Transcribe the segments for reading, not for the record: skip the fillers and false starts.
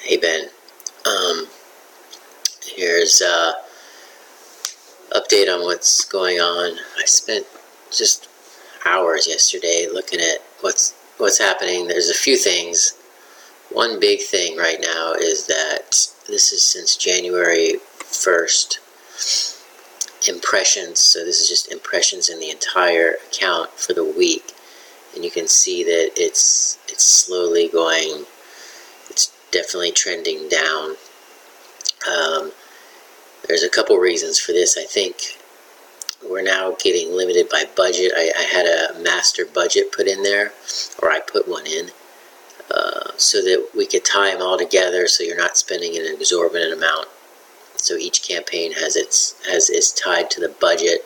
Hey Ben, um, here's update on what's going on. I spent just hours yesterday looking at what's happening. There's a few things. One big thing right now is that this is since January 1st. Impressions. So this is just impressions in the entire account for the week, and you can see that it's slowly going. It's definitely trending down. There's a couple reasons for this. I think we're now getting limited by budget. I had a master budget put in there, or I put one in, so that we could tie them all together so you're not spending an exorbitant amount. So each campaign is tied to the budget.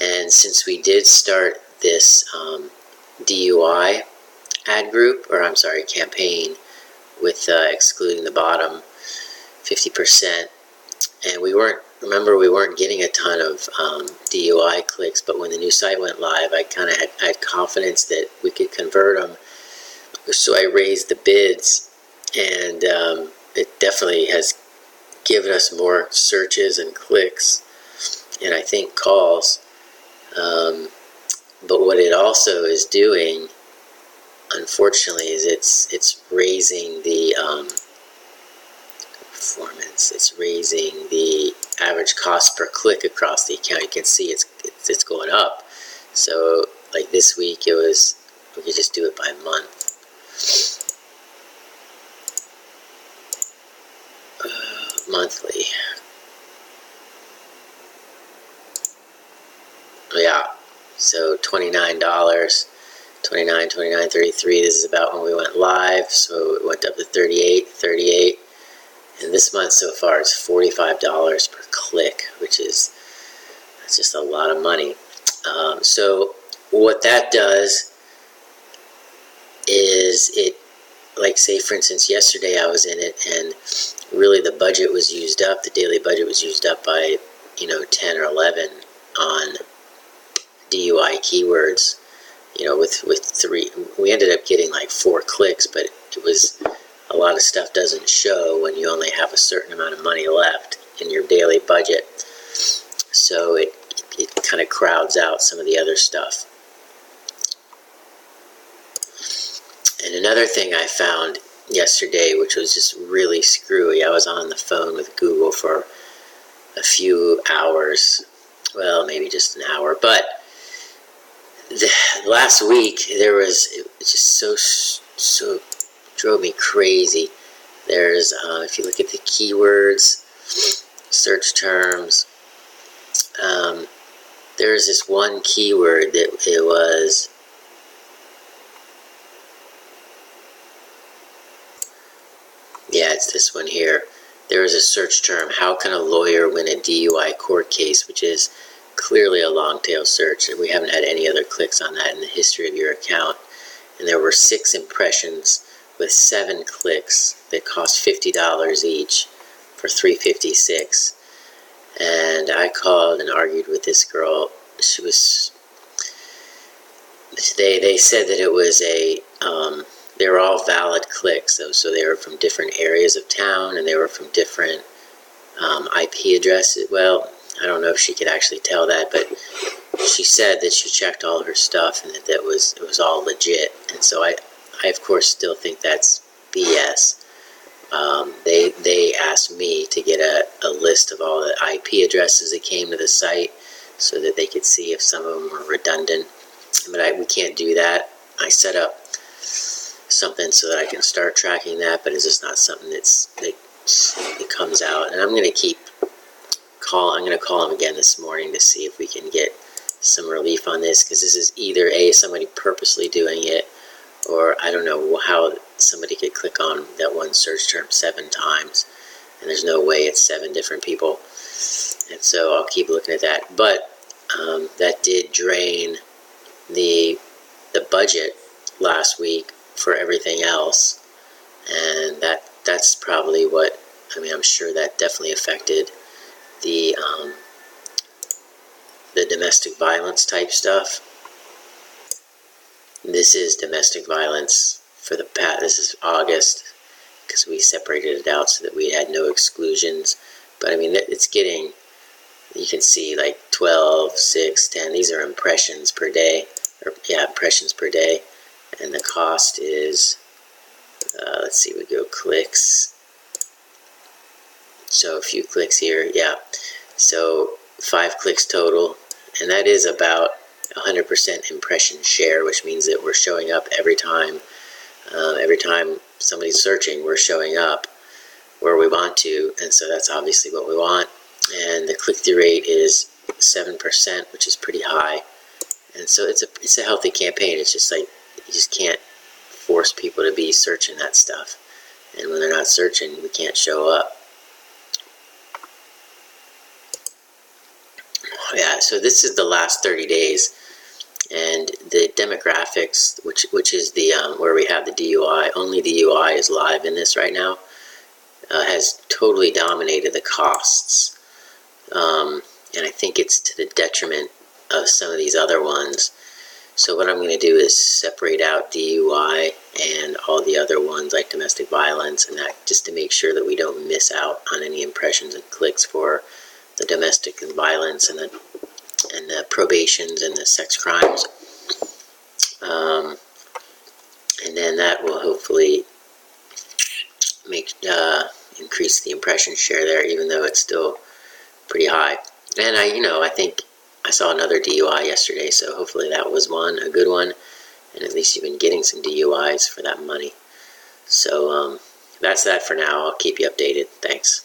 And since we did start this DUI ad group, campaign, with excluding the bottom 50%, and we weren't getting a ton of DUI clicks, but when the new site went live, I kind of had confidence that we could convert them. So I raised the bids, and it definitely has given us more searches and clicks, and I think calls. But what it also is doing, unfortunately, is it's raising the performance. It's raising the average cost per click across the account. You can see it's going up. So like this week, we could just do it by month. Monthly. Yeah. So $29, $29, $33. This is about when we went live. So it went up to $38. And this month so far it's $45 per click, that's just a lot of money. So what that does is like say for instance yesterday I was in it, and really the budget was used up. The daily budget was used up by 10 or 11 on DUI keywords. With 3, we ended up getting like 4 clicks, but it was a lot of stuff doesn't show when you only have a certain amount of money left in your daily budget. So it kind of crowds out some of the other stuff. And another thing I found yesterday, which was just really screwy, I was on the phone with Google for a few hours, well, maybe just an hour, but last week it just so drove me crazy. There's, if you look at the keywords, search terms, there's this one keyword that it was, it's this one here. There is a search term, how can a lawyer win a DUI court case, which is clearly a long tail search, and we haven't had any other clicks on that in the history of your account. And there were 6 impressions with 7 clicks that cost $50 each for $3.56. And I called and argued with this girl. They said that it was they were all valid clicks, so they were from different areas of town, and they were from different IP addresses. Well, I don't know if she could actually tell that, but she said that she checked all of her stuff and that it was all legit. And so I of course still think that's BS. They asked me to get a list of all the IP addresses that came to the site so that they could see if some of them were redundant. But we can't do that. I set up something so that I can start tracking that, but it's just not something that comes out. And I'm going to call them again this morning to see if we can get some relief on this, because this is either somebody purposely doing it, or I don't know how somebody could click on that one search term 7 times, and there's no way it's 7 different people. And so I'll keep looking at that. But that did drain the budget last week for everything else, and that's probably what, I'm sure that definitely affected the domestic violence type stuff. This is domestic violence for this is August, because we separated it out so that we had no exclusions. But I mean, it's getting, you can see like 12, 6, 10, these are impressions per day, or yeah, impressions per day. And the cost is, let's see, we go clicks. So a few clicks here, yeah. So 5 clicks total, and that is about 100% impression share, which means that we're showing up every time. Every time somebody's searching, we're showing up where we want to, and so that's obviously what we want. And the click-through rate is 7%, which is pretty high. And so it's a healthy campaign. It's just like, you just can't force people to be searching that stuff. And when they're not searching, we can't show up. Yeah, so this is the last 30 days. And the demographics, which is the where we have the DUI, only DUI is live in this right now, has totally dominated the costs. And I think it's to the detriment of some of these other ones. So what I'm going to do is separate out DUI and all the other ones like domestic violence and that, just to make sure that we don't miss out on any impressions and clicks for the domestic violence and the probations and the sex crimes. And then that will hopefully make increase the impression share there, even though it's still pretty high. And I think I saw another DUI yesterday, so hopefully that was a good one, and at least you've been getting some DUIs for that money. So that's that for now. I'll keep you updated. Thanks.